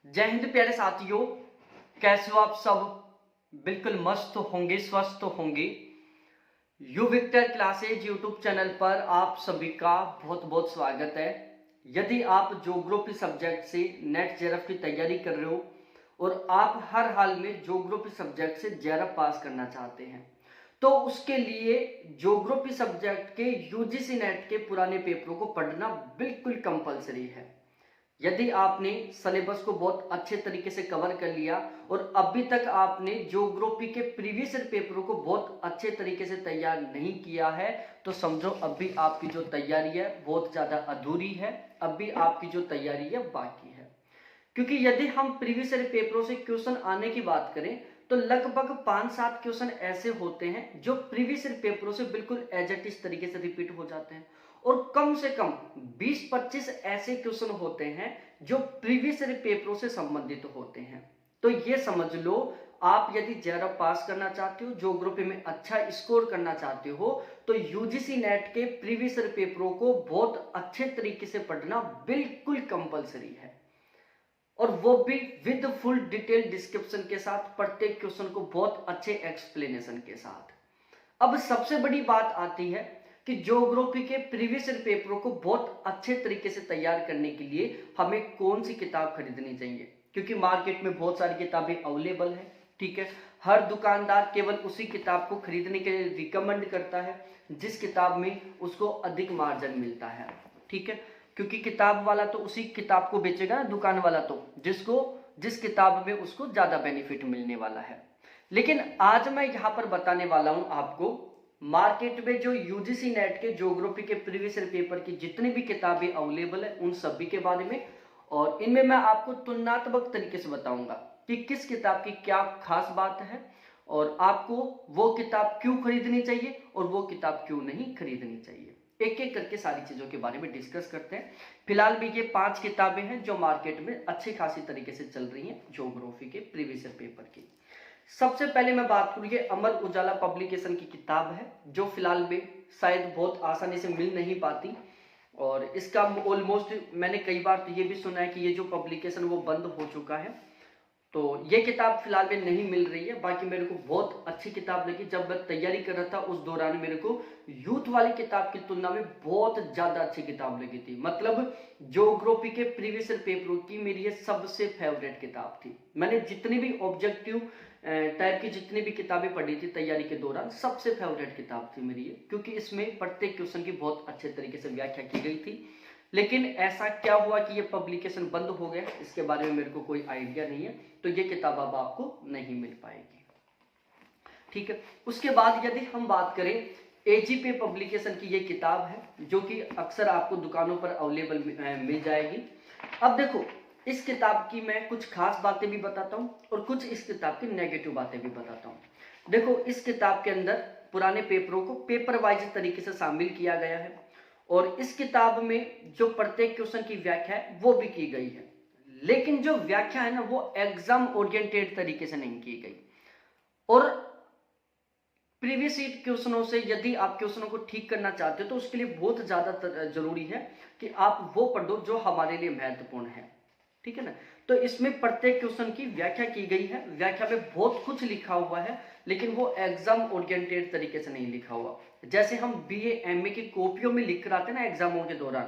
जय हिंद प्यारे साथियों। कैसे हो आप सब? बिल्कुल मस्त होंगे, स्वस्थ होंगे। U Victor classes YouTube channel पर आप सभी का बहुत बहुत स्वागत है। यदि आप ज्योग्राफी सब्जेक्ट से नेट जेआरएफ की तैयारी कर रहे हो और आप हर हाल में ज्योग्राफी सब्जेक्ट से जेआरएफ पास करना चाहते हैं तो उसके लिए ज्योग्राफी सब्जेक्ट के यूजीसी नेट के पुराने पेपरों को पढ़ना बिल्कुल कंपलसरी है। यदि आपने सिलेबस को बहुत अच्छे तरीके से कवर कर लिया और अभी तक आपने ज्योग्राफी के प्रीवियस पेपरों को बहुत अच्छे तरीके से तैयार नहीं किया है तो समझो अभी आपकी जो तैयारी है बहुत ज़्यादा अधूरी है। अभी आपकी जो तैयारी है बाकी है, क्योंकि यदि हम प्रीवियस पेपरों से क्वेश्चन आने की बात करें तो लगभग 5-7 क्वेश्चन ऐसे होते हैं जो प्रीवियस पेपरों से बिल्कुल एज इट इज तरीके से रिपीट हो जाते हैं और कम से कम 20-25 ऐसे क्वेश्चन होते हैं जो प्रीवियस पेपरों से संबंधित होते हैं। तो ये समझ लो, आप यदि जेआरएफ पास करना चाहते हो, ज्योग्राफी में अच्छा स्कोर करना चाहते हो तो यूजीसी नेट के प्रीवियस पेपरों को बहुत अच्छे तरीके से पढ़ना बिल्कुल कंपलसरी है और वो भी विद फुल डिटेल डिस्क्रिप्शन के साथ, प्रत्येक क्वेश्चन को बहुत अच्छे एक्सप्लेनेशन के साथ। अब सबसे बड़ी बात आती है कि ज्योग्राफी के प्रीवियस पेपरों को बहुत अच्छे तरीके से तैयार करने के लिए हमें कौन सी किताब खरीदनी चाहिए, क्योंकि मार्केट में बहुत सारी किताबें अवेलेबल है। ठीक है, हर दुकानदार केवल उसी किताब को खरीदने के लिए रिकमेंड करता है जिस किताब में उसको अधिक मार्जिन मिलता है। ठीक है, क्योंकि किताब वाला तो उसी किताब को बेचेगा ना, दुकान वाला तो जिस किताब में उसको ज्यादा बेनिफिट मिलने वाला है। लेकिन आज मैं यहां पर बताने वाला हूं आपको मार्केट में जो यूजीसी नेट के ज्योग्राफी के प्रीवियस पेपर की जितनी भी किताबें अवेलेबल है उन सभी के बारे में, और इनमें मैं आपको तुलनात्मक तरीके से बताऊंगा कि किस किताब की क्या खास बात है और आपको वो किताब क्यों खरीदनी चाहिए और वो किताब क्यों नहीं खरीदनी चाहिए। एक एक करके सारी चीजों के बारे में डिस्कस करते हैं। फिलहाल भी ये 5 किताबें हैं जो मार्केट में अच्छी खासी तरीके से चल रही हैं ज्योग्राफी के प्रीवियस पेपर की। सबसे पहले मैं बात करूँ, ये अमर उजाला पब्लिकेशन की किताब है जो फिलहाल में शायद बहुत आसानी से मिल नहीं पाती और इसका ऑलमोस्ट मैंने कई बार तो ये भी सुना है कि ये जो पब्लिकेशन वो बंद हो चुका है। तो ये किताब फिलहाल में नहीं मिल रही है। बाकी मेरे को बहुत अच्छी किताब लगी, जब मैं तैयारी कर रहा था उस दौरान मेरे को यूथ वाली किताब की तुलना में बहुत ज्यादा अच्छी किताब लगी थी। मतलब ज्योग्राफी के प्रीवियस पेपरों की मेरी ये सबसे फेवरेट किताब थी। मैंने जितनी भी ऑब्जेक्टिव टाइप की जितनी भी किताबें पढ़ी थी तैयारी के दौरान, सबसे फेवरेट किताब थी मेरी ये, क्योंकि इसमें प्रत्येक क्वेश्चन की बहुत अच्छे तरीके से व्याख्या की गई थी। लेकिन ऐसा क्या हुआ कि ये पब्लिकेशन बंद हो गया, इसके बारे में मेरे को कोई आइडिया नहीं है, तो ये किताब अब आपको नहीं मिल पाएगी। ठीक है, उसके बाद यदि हम बात करें एजीपी पब्लिकेशन की ये किताब है जो कि अक्सर आपको दुकानों पर अवेलेबल मिल जाएगी। अब देखो, इस किताब की मैं कुछ खास बातें भी बताता हूँ और कुछ इस किताब की नेगेटिव बातें भी बताता हूँ। देखो, इस किताब के अंदर पुराने पेपरों को पेपर वाइज तरीके से शामिल किया गया है और इस किताब में जो प्रत्येक क्वेश्चन की व्याख्या है वो भी की गई है, लेकिन जो व्याख्या है ना वो एग्जाम ओरिएंटेड तरीके से नहीं की गई। और प्रीवियस क्वेश्चनों से यदि आप क्वेश्चनों को ठीक करना चाहते हो तो उसके लिए बहुत ज्यादा जरूरी है कि आप वो पढ़ो जो हमारे लिए महत्वपूर्ण है। ठीक है ना, तो इसमें प्रत्येक क्वेश्चन की व्याख्या की गई है। व्याख्या में बहुत कुछ लिखा हुआ है लेकिन वो एग्जाम ओरिएंटेड तरीके से नहीं लिखा हुआ। जैसे हम बीए एमए की कॉपियों में लिख कर आते हैं ना एग्जामों के दौरान,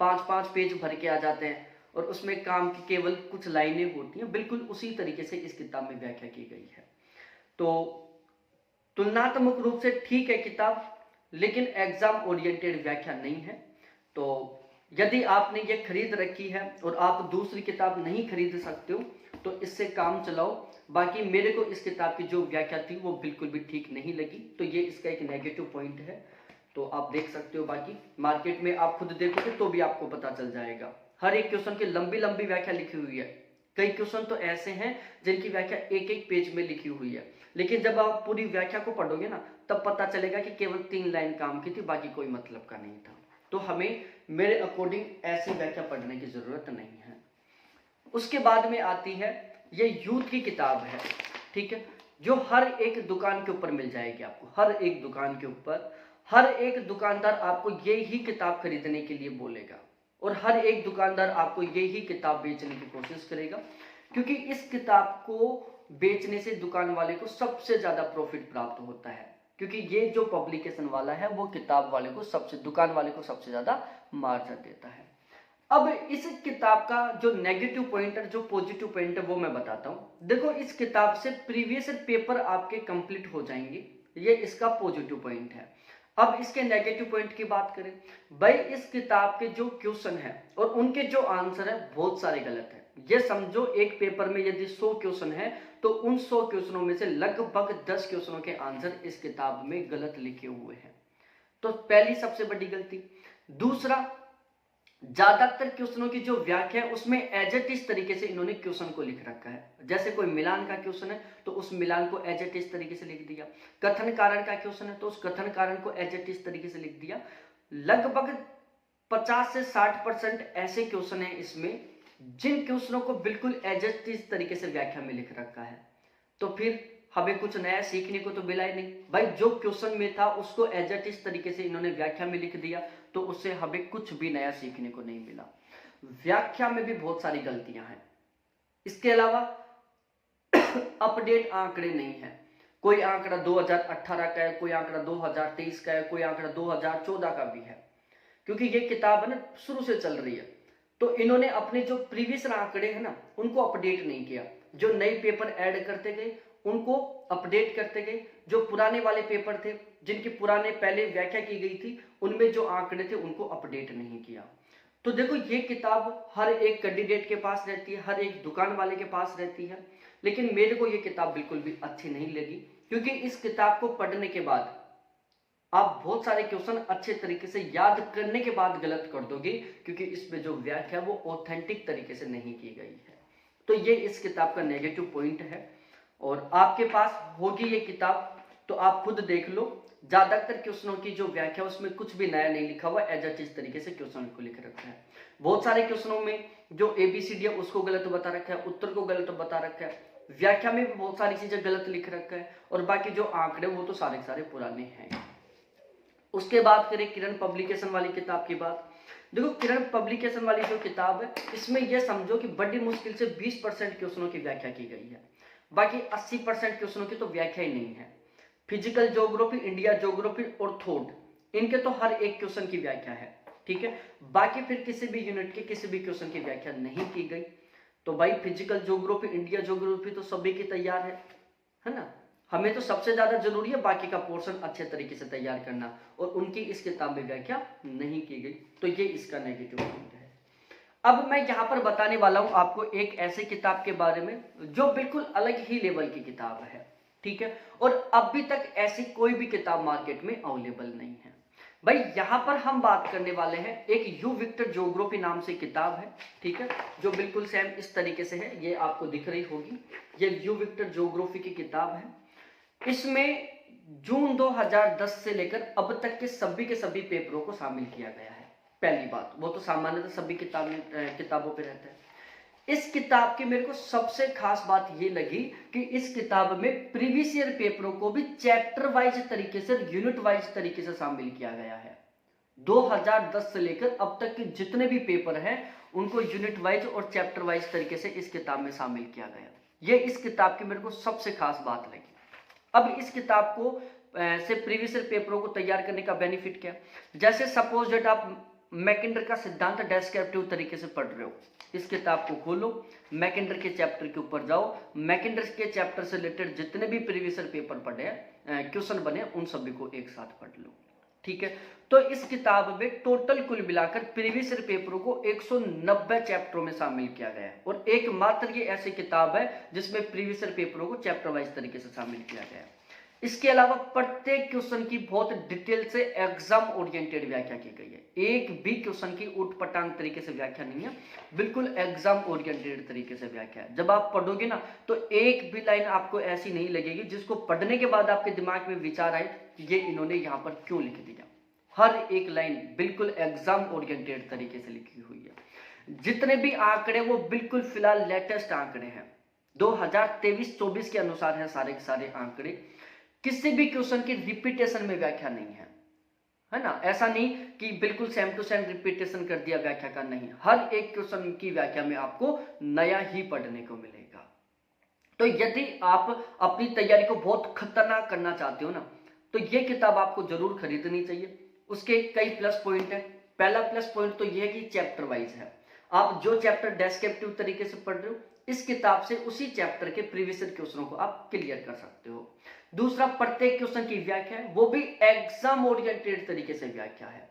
5-5 पेज भर के आ जाते हैं और उसमें काम की केवल कुछ लाइनें होती हैं, बिल्कुल उसी तरीके से इस किताब में व्याख्या की गई है। तो तुलनात्मक रूप से ठीक है किताब, लेकिन एग्जाम ओरिएंटेड व्याख्या नहीं है। तो यदि आपने ये खरीद रखी है और आप दूसरी किताब नहीं खरीद सकते हो तो इससे काम चलाओ। बाकी मेरे को इस किताब की जो व्याख्या थी वो बिल्कुल भी ठीक नहीं लगी, तो ये इसका एक नेगेटिव पॉइंट है। तो आप देख सकते हो, बाकी मार्केट में आप खुद देखोगे तो भी आपको पता चल जाएगा। हर एक क्वेश्चन की लंबी लंबी व्याख्या लिखी हुई है। कई क्वेश्चन तो ऐसे हैं जिनकी व्याख्या एक एक पेज में लिखी हुई है, लेकिन जब आप पूरी व्याख्या को पढ़ोगे ना तब पता चलेगा कि केवल 3 लाइन काम की थी, बाकी कोई मतलब का नहीं था। तो हमें मेरे अकॉर्डिंग ऐसी व्याख्या पढ़ने की जरूरत नहीं है। उसके बाद में आती है ये यूथ की किताब है। ठीक है, जो हर एक दुकान के ऊपर मिल जाएगी आपको, हर एक दुकान के ऊपर हर एक दुकानदार आपको ये ही किताब खरीदने के लिए बोलेगा। और हर एक दुकानदार आपको यही किताब बेचने की कोशिश करेगा, क्योंकि इस किताब को बेचने से दुकान वाले को सबसे ज्यादा प्रॉफिट प्राप्त होता है, क्योंकि ये जो पब्लिकेशन वाला है वो किताब वाले को दुकान वाले को सबसे ज्यादा मार्जिन देता है। अब इस किताब का जो नेगेटिव पॉइंट है, जो पॉजिटिव पॉइंट है, वो मैं बताता हूं। देखो, इस किताब से प्रीवियस पेपर आपके कंप्लीट हो जाएंगे, ये इसका पॉजिटिव पॉइंट है। अब इसके नेगेटिव पॉइंट की बात करें, भाई इस किताब के जो क्वेश्चन है और उनके जो आंसर है बहुत सारे गलत है। ये समझो एक पेपर में यदि 100 क्वेश्चन है तो उन 100 क्वेश्चनों में से लगभग 10 क्वेश्चनों के आंसर इस किताब में गलत लिखे हुए हैं। तो पहली सबसे बड़ी गलती। दूसरा, ज्यादातर क्वेश्चनों की जो व्याख्या है उसमें एज इट इज तरीके से इन्होंने क्वेश्चन को लिख रखा है। जैसे कोई मिलान का क्वेश्चन है तो उस मिलान को एज इट इज तरीके से लिख दिया, कथन कारण का क्वेश्चन है तो उस कथन कारण को एज इट इज तरीके से लिख दिया। लगभग 50 से 60% ऐसे क्वेश्चन है इसमें जिन क्वेश्चनों को बिल्कुल एज इट इज तरीके से व्याख्या में लिख रखा है। तो फिर हमें कुछ नया सीखने को तो मिला ही नहीं। भाई जो क्वेश्चन में था उसको एज इट इज तरीके से इन्होंने व्याख्या में लिख दिया, तो उससे हमें कुछ भी नया सीखने को नहीं मिला। व्याख्या में भी बहुत सारी गलतियां हैं। इसके अलावा अपडेट आंकड़े नहीं है। कोई आंकड़ा 2018 का है, कोई आंकड़ा 2023 का है, कोई आंकड़ा 2014 का भी है, क्योंकि ये किताब है ना शुरू से चल रही है। तो इन्होंने अपने जो प्रीवियस आंकड़े हैं ना उनको अपडेट नहीं किया। जो नए पेपर ऐड करते गए उनको अपडेट करते गए, जो पुराने वाले पेपर थे जिनकी पुराने पहले व्याख्या की गई थी उनमें जो आंकड़े थे उनको अपडेट नहीं किया। तो देखो, ये किताब हर एक कैंडिडेट के पास रहती है, हर एक दुकान वाले के पास रहती है, लेकिन मेरे को ये किताब बिल्कुल भी अच्छी नहीं लगी, क्योंकि इस किताब को पढ़ने के बाद आप बहुत सारे क्वेश्चन अच्छे तरीके से याद करने के बाद गलत कर दोगे, क्योंकि इसमें जो व्याख्या वो ऑथेंटिक तरीके से नहीं की गई है। तो ये इस किताब का नेगेटिव पॉइंट है। और आपके पास होगी ये किताब तो आप खुद देख लो, ज्यादातर क्वेश्चनों की जो व्याख्या उसमें कुछ भी नया नहीं लिखा हुआ, एज इट इज तरीके से क्वेश्चन को लिख रखा है। बहुत सारे क्वेश्चनों में जो एबीसीडी है उसको गलत बता रखा है, उत्तर को गलत बता रखा है, व्याख्या में भी बहुत सारी चीजें गलत लिख रखा है, और बाकी जो आंकड़े वो तो सारे सारे पुराने हैं। उसके बाद करें किरण पब्लिकेशन वाली किताब की बात। देखो, किरण पब्लिकेशन वाली जो किताब है इसमें यह समझो कि बड़ी मुश्किल से 20% क्वेश्चनों की व्याख्या की गई है, बाकी 80% क्वेश्चनों की तो व्याख्या ही नहीं है। फिजिकल ज्योग्राफी, इंडिया ज्योग्राफी और थॉट, इनके तो हर एक क्वेश्चन की व्याख्या है, ठीक है। बाकी फिर किसी भी यूनिट के किसी भी क्वेश्चन की व्याख्या नहीं की गई। तो भाई फिजिकल ज्योग्राफी, इंडिया ज्योग्राफी तो सभी की तैयार है ना। हमें तो सबसे ज्यादा जरूरी है बाकी का पोर्शन अच्छे तरीके से तैयार करना, और उनकी इस किताब में व्याख्या नहीं की गई, तो ये इसका नेगेटिव पॉइंट है। अब मैं यहाँ पर बताने वाला हूं आपको एक ऐसे किताब के बारे में जो बिल्कुल अलग ही लेवल की किताब है, ठीक है, और अभी तक ऐसी कोई भी किताब मार्केट में अवेलेबल नहीं है। भाई यहाँ पर हम बात करने वाले हैं एक यू विक्टर ज्योग्राफी नाम से किताब है, ठीक है, जो बिल्कुल सेम इस तरीके से है, ये आपको दिख रही होगी, ये यू विक्टर ज्योग्राफी की किताब है। इसमें जून 2010 से लेकर अब तक के सभी पेपरों को शामिल किया गया है। पहली बात, वो तो सामान्यतः सभी किताबों पे रहता है। इस किताब की मेरे को सबसे खास बात ये लगी कि इस किताब में प्रीवियस ईयर पेपरों को भी चैप्टर वाइज तरीके से, यूनिट वाइज तरीके से शामिल किया गया है। 2010 से लेकर अब तक के जितने भी पेपर हैं उनको यूनिट वाइज और चैप्टर वाइज तरीके से इस किताब में शामिल किया गया। ये इस किताब की मेरे को सबसे खास बात लगी। अब इस किताब को से प्रीवियस ईयर पेपरों को तैयार करने का बेनिफिट क्या, जैसे सपोज दैट आप मैकेंडर का सिद्धांत डेस्क्रिप्टिव तरीके से पढ़ रहे हो, इस किताब को खोलो, मैकेंडर के चैप्टर के ऊपर जाओ, मैकेंडर के चैप्टर से रिलेटेड जितने भी प्रीवियस ईयर पेपर पढ़े हैं, क्वेश्चन बने, उन सभी को एक साथ पढ़ लो, ठीक है। तो इस किताब में टोटल कुल मिलाकर प्रीवियस ईयर पेपरों को 190 चैप्टरों में शामिल किया गया है, और एकमात्र ये ऐसी किताब है जिसमें प्रीवियस ईयर पेपरों को चैप्टर वाइज तरीके से शामिल किया गया है। इसके अलावा प्रत्येक क्वेश्चन की बहुत डिटेल से एग्जाम ओरिएंटेड व्याख्या की गई है। एक भी क्वेश्चन की उटपटांग तरीके से व्याख्या नहीं है, बिल्कुल एग्जाम ओरिएंटेड तरीके से व्याख्या है। जब आप पढ़ोगे ना तो एक भी लाइन आपको ऐसी नहीं लगेगी जिसको पढ़ने के बाद आपके दिमाग में विचार आए ये इन्होंने यहाँ पर क्यों लिख दिया। हर एक लाइन बिल्कुल एग्जाम ओरिएंटेड तरीके से लिखी हुई है। जितने भी आंकड़े वो बिल्कुल फिलहाल लेटेस्ट आंकड़े हैं, 2023-24 के अनुसार है सारे के सारे आंकड़े। किसी भी क्वेश्चन की रिपीटेशन में व्याख्या नहीं है, है ना। ऐसा नहीं कि बिल्कुल सेम टू सेम रिपीटेशन कर दिया व्याख्या का, नहीं, हर एक क्वेश्चन की व्याख्या में आपको नया ही पढ़ने को मिलेगा। तो यदि आप अपनी तैयारी को बहुत खतरनाक करना चाहते हो ना, तो ये किताब आपको जरूर खरीदनी चाहिए। उसके कई प्लस पॉइंट है। पहला प्लस पॉइंट तो यह है कि चैप्टर वाइज है। आप जो चैप्टर डेस्क्रिप्टिव तरीके से पढ़ रहे हो, इस किताब से उसी चैप्टर के प्रीवियस क्वेश्चनों को आप क्लियर कर सकते हो। दूसरा, प्रत्येक क्वेश्चन की व्याख्या है, वो भी एग्जाम ओरिएंटेड तरीके से व्याख्या है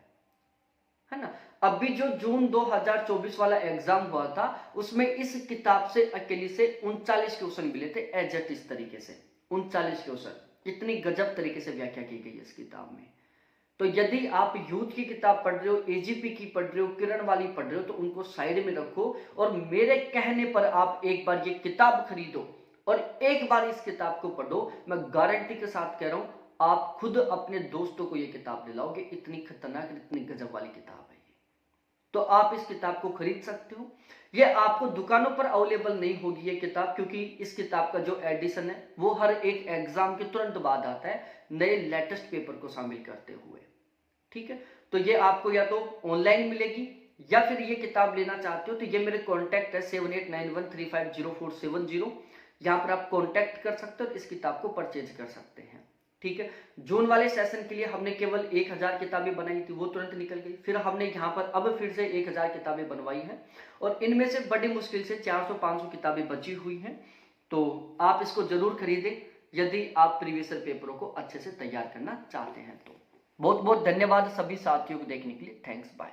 ना। अभी जो जून 2024 वाला एग्जाम हुआ था, उसमें इस किताब से अकेली से 39 क्वेश्चन मिले थे एज इट इस तरीके से। 39 क्वेश्चन, इतनी गजब तरीके से व्याख्या की गई है इस किताब में। तो यदि आप यूथ की किताब पढ़ रहे हो, एजीपी की पढ़ रहे हो, किरण वाली पढ़ रहे हो, तो उनको साइड में रखो और मेरे कहने पर आप एक बार ये किताब खरीदो और एक बार इस किताब को पढ़ो। मैं गारंटी के साथ कह रहा हूं, आप खुद अपने दोस्तों को ये किताब दिलाओगे, इतनी खतरनाक, इतनी गजब वाली किताब है ये। तो आप इस किताब को खरीद सकते हो। ये आपको दुकानों पर अवेलेबल नहीं होगी ये किताब, क्योंकि इस किताब का जो एडिशन है वो हर एक एग्जाम के तुरंत बाद आता है, नए लेटेस्ट पेपर को शामिल करते हुए। ठीक है, तो ये आपको या तो ऑनलाइन मिलेगी, या फिर ये किताब लेना चाहते हो तो ये मेरे कॉन्टैक्ट है 7891350470। यहाँ पर आप कॉन्टैक्ट कर सकते हो, इस किताब को परचेज कर सकते हैं। ठीक है, जून वाले सेशन के लिए हमने केवल 1000 किताबें बनाई थी, वो तुरंत निकल गई। फिर हमने यहाँ पर अब फिर से 1000 किताबें बनवाई हैं, और इनमें से बड़ी मुश्किल से 400-500 किताबें बची हुई हैं। तो आप इसको जरूर खरीदें यदि आप प्रीवियस पेपरों को अच्छे से तैयार करना चाहते हैं। तो बहुत बहुत धन्यवाद सभी साथियों को देखने के लिए। Thanks, bye.